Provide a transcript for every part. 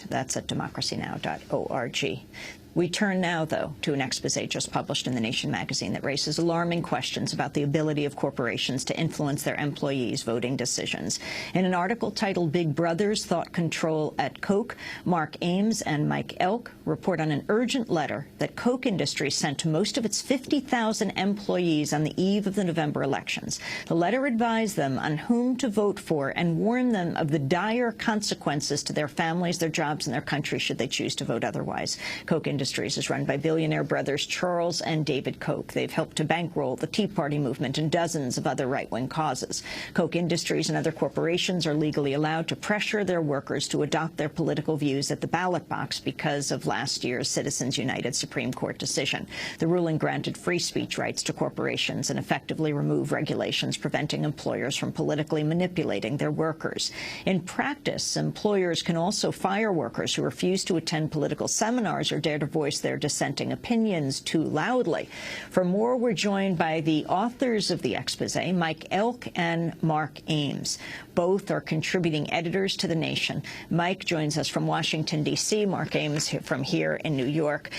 That's at democracynow.org. We turn now, though, to an expose just published in The Nation magazine that raises alarming questions about the ability of corporations to influence their employees' voting decisions. In an article titled Big Brother's Thought Control at Koch, Mark Ames and Mike Elk report on an urgent letter that Koch Industries sent to most of its 50,000 employees on the eve of the November elections. The letter advised them on whom to vote for and warned them of the dire consequences to their families, their jobs, and their country should they choose to vote otherwise. Koch Industries is run by billionaire brothers Charles and David Koch. They've helped to bankroll the Tea Party movement and dozens of other right-wing causes. Koch Industries and other corporations are legally allowed to pressure their workers to adopt their political views at the ballot box because of last year's Citizens United Supreme Court decision. The ruling granted free speech rights to corporations and effectively removed regulations preventing employers from politically manipulating their workers. In practice, employers can also fire workers who refuse to attend political seminars or dare to voice their dissenting opinions too loudly. For more, we're joined by the authors of the expose, Mike Elk and Mark Ames. Both are contributing editors to The Nation. Mike joins us from Washington, D.C., Mark Ames from here in New York.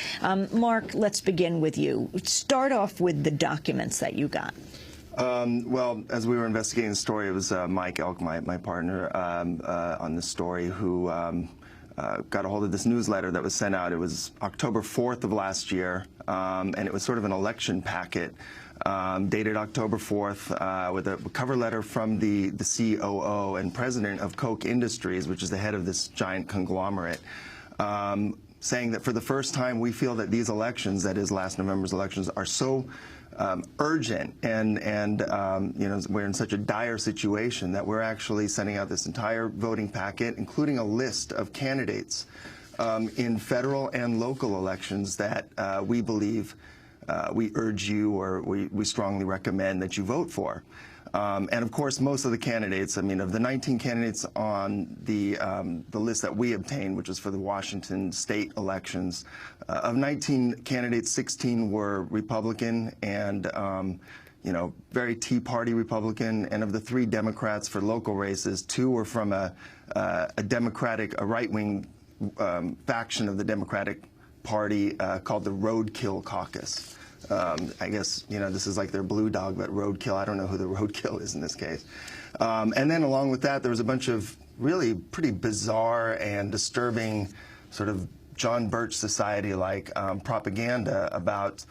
Mark, let's begin with you. Start off with the documents that you got. Well, as we were investigating the story, it was Mike Elk, my partner, on this story, who got a hold of this newsletter that was sent out. It was October 4th of last year, and it was sort of an election packet dated October 4th with a cover letter from the COO and president of Koch Industries, which is the head of this giant conglomerate, saying that for the first time we feel that these elections, that is last November's elections, are so urgent and you know, we're in such a dire situation that we're actually sending out this entire voting packet, including a list of candidates in federal and local elections that we believe we urge you, or we strongly recommend that you vote for. And of course, most of the candidates, I mean, of the 19 candidates on the list that we obtained, which is for the Washington state elections, of 19 candidates, 16 were Republican and, you know, very Tea Party Republican. And of the 3 Democrats for local races, 2 were from a right-wing faction of the Democratic Party called the Roadkill Caucus. I guess, you know, this is like their blue dog, but roadkill, I don't know who the roadkill is in this case. And then along with that, there was a bunch of really pretty bizarre and disturbing sort of John Birch Society-like propaganda about,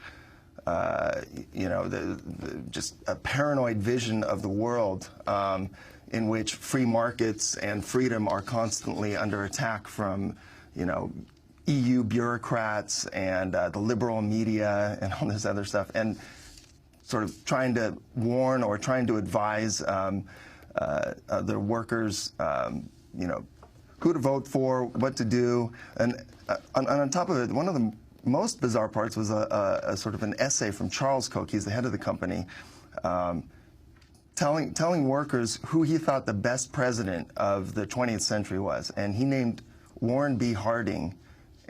you know, just a paranoid vision of the world in which free markets and freedom are constantly under attack from, you know, EU bureaucrats and the liberal media and all this other stuff, and sort of trying to warn or trying to advise the workers, you know, who to vote for, what to do. And on top of it, one of the most bizarre parts was a sort of an essay from Charles Koch, he's the head of the company, telling workers who he thought the best president of the 20th century was. And he named Warren B. Harding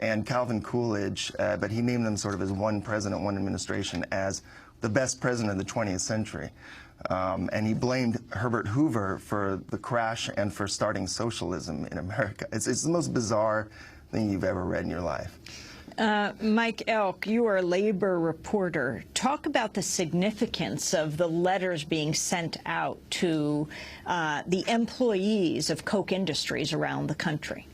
and Calvin Coolidge, but he named them sort of as one president, one administration, as the best president of the 20th century. And he blamed Herbert Hoover for the crash and for starting socialism in America. It's the most bizarre thing you've ever read in your life. Mike Elk, you are a labor reporter. Talk about the significance of the letters being sent out to the employees of Koch Industries around the country.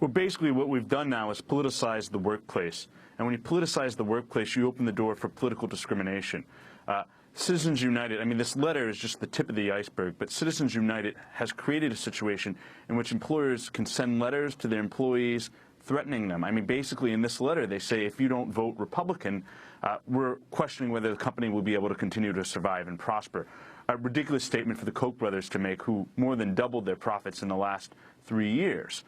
Well, basically what we've done now is politicize the workplace. And when you politicize the workplace, you open the door for political discrimination. Citizens United, I mean, this letter is just the tip of the iceberg, but Citizens United has created a situation in which employers can send letters to their employees threatening them. I mean, basically in this letter, they say if you don't vote Republican, we're questioning whether the company will be able to continue to survive and prosper. A ridiculous statement for the Koch brothers to make, who more than doubled their profits in the last 3 years.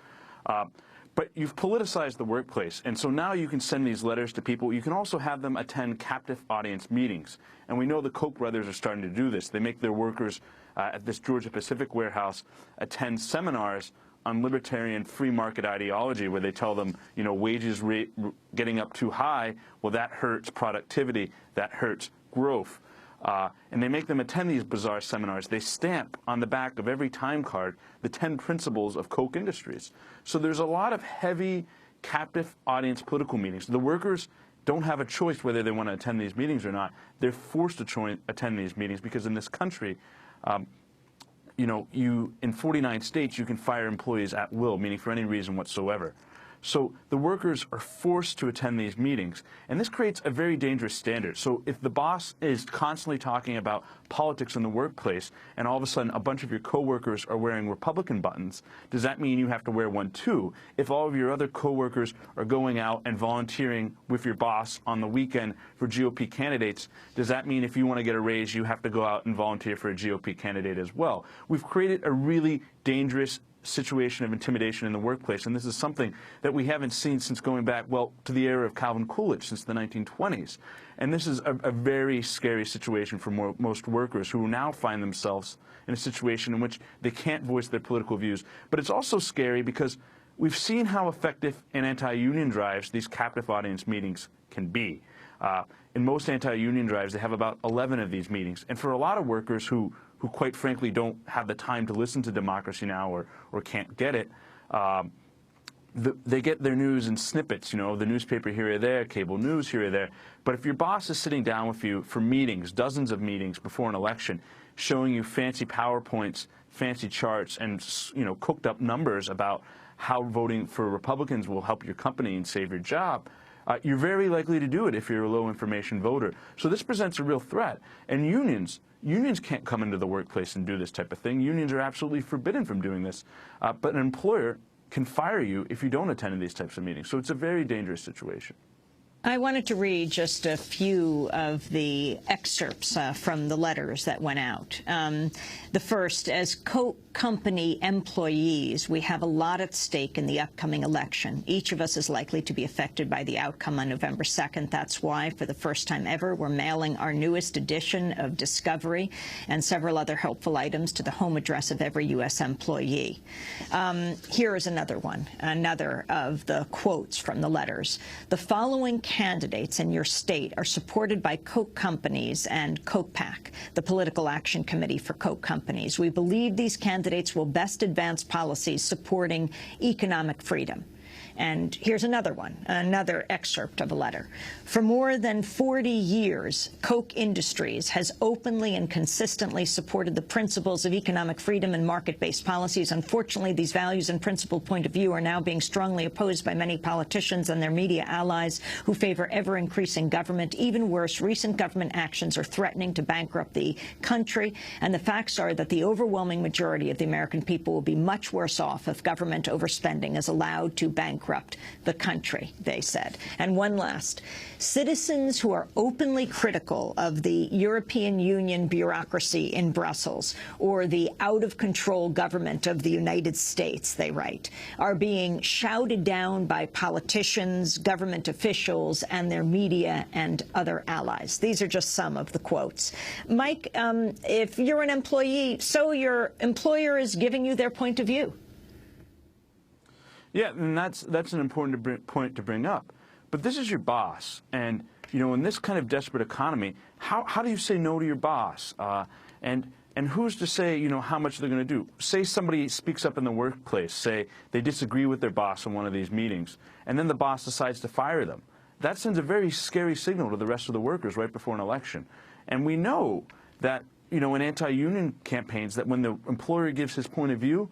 But you've politicized the workplace, and so now you can send these letters to people. You can also have them attend captive audience meetings. And we know the Koch brothers are starting to do this. They make their workers at this Georgia Pacific warehouse attend seminars on libertarian free market ideology, where they tell them, you know, wages getting up too high, well, that hurts productivity, that hurts growth. and they make them attend these bizarre seminars. They stamp on the back of every time card the 10 principles of Koch Industries. So there's a lot of heavy captive audience political meetings. The workers don't have a choice whether they want to attend these meetings or not. They're forced to attend these meetings because in this country, you know, in 49 states, you can fire employees at will, meaning for any reason whatsoever. So the workers are forced to attend these meetings, and this creates a very dangerous standard. So if the boss is constantly talking about politics in the workplace, and all of a sudden a bunch of your coworkers are wearing Republican buttons, does that mean you have to wear one too? If all of your other coworkers are going out and volunteering with your boss on the weekend for GOP candidates, does that mean if you want to get a raise, you have to go out and volunteer for a GOP candidate as well? We've created a really dangerous situation of intimidation in the workplace, and this is something that we haven't seen since going back, well, to the era of Calvin Coolidge, since the 1920s. And this is a very scary situation for most workers who now find themselves in a situation in which they can't voice their political views. But it's also scary because we've seen how effective in anti-union drives these captive audience meetings can be. In most anti-union drives, they have about 11 of these meetings. And for a lot of workers who quite frankly don't have the time to listen to Democracy Now! or can't get it, they get their news in snippets, you know, the newspaper here or there, cable news here or there. But if your boss is sitting down with you for meetings, dozens of meetings before an election, showing you fancy PowerPoints, fancy charts, and, you know, cooked up numbers about how voting for Republicans will help your company and save your job, you're very likely to do it if you're a low-information voter. So this presents a real threat. And unions can't come into the workplace and do this type of thing. Unions are absolutely forbidden from doing this. But an employer can fire you if you don't attend these types of meetings. So it's a very dangerous situation. I wanted to read just a few of the excerpts from the letters that went out. The first, as Koch company employees, we have a lot at stake in the upcoming election. Each of us is likely to be affected by the outcome on November 2nd. That's why, for the first time ever, we're mailing our newest edition of Discovery and several other helpful items to the home address of every U.S. employee. Here is another one, another of the quotes from the letters. The following candidates in your state are supported by Koch companies and Koch-PAC, the Political Action Committee for Koch companies. We believe these candidates will best advance policies supporting economic freedom. And here's another one, another excerpt of a letter. For more than 40 years, Koch Industries has openly and consistently supported the principles of economic freedom and market-based policies. Unfortunately, these values and principled point of view are now being strongly opposed by many politicians and their media allies who favor ever-increasing government. Even worse, recent government actions are threatening to bankrupt the country, and the facts are that the overwhelming majority of the American people will be much worse off if government overspending is allowed to bankrupt the country, they said. And one last. Citizens who are openly critical of the European Union bureaucracy in Brussels or the out-of-control government of the United States, they write, are being shouted down by politicians, government officials, and their media and other allies. These are just some of the quotes. Mike, if you're an employee, so your employer is giving you their point of view. Yeah, and that's an important point to bring up. But this is your boss, and you know, in this kind of desperate economy, how do you say no to your boss? And who's to say, you know, how much they're going to do? Say somebody speaks up in the workplace, say they disagree with their boss in one of these meetings, and then the boss decides to fire them. That sends a very scary signal to the rest of the workers right before an election. And we know that, you know, in anti-union campaigns, that when the employer gives his point of view,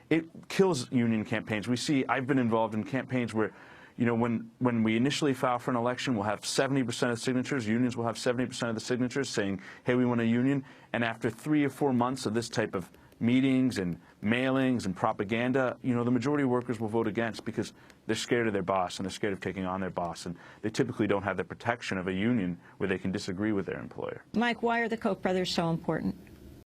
it kills union campaigns. We see, I've been involved in campaigns where, you know, when we initially file for an election, we'll have 70% of the signatures. Unions will have 70% of the signatures saying, hey, we want a union. And after 3 or 4 months of this type of meetings and mailings and propaganda, you know, the majority of workers will vote against because they're scared of their boss and they're scared of taking on their boss. And they typically don't have the protection of a union where they can disagree with their employer. Mike, why are the Koch brothers so important?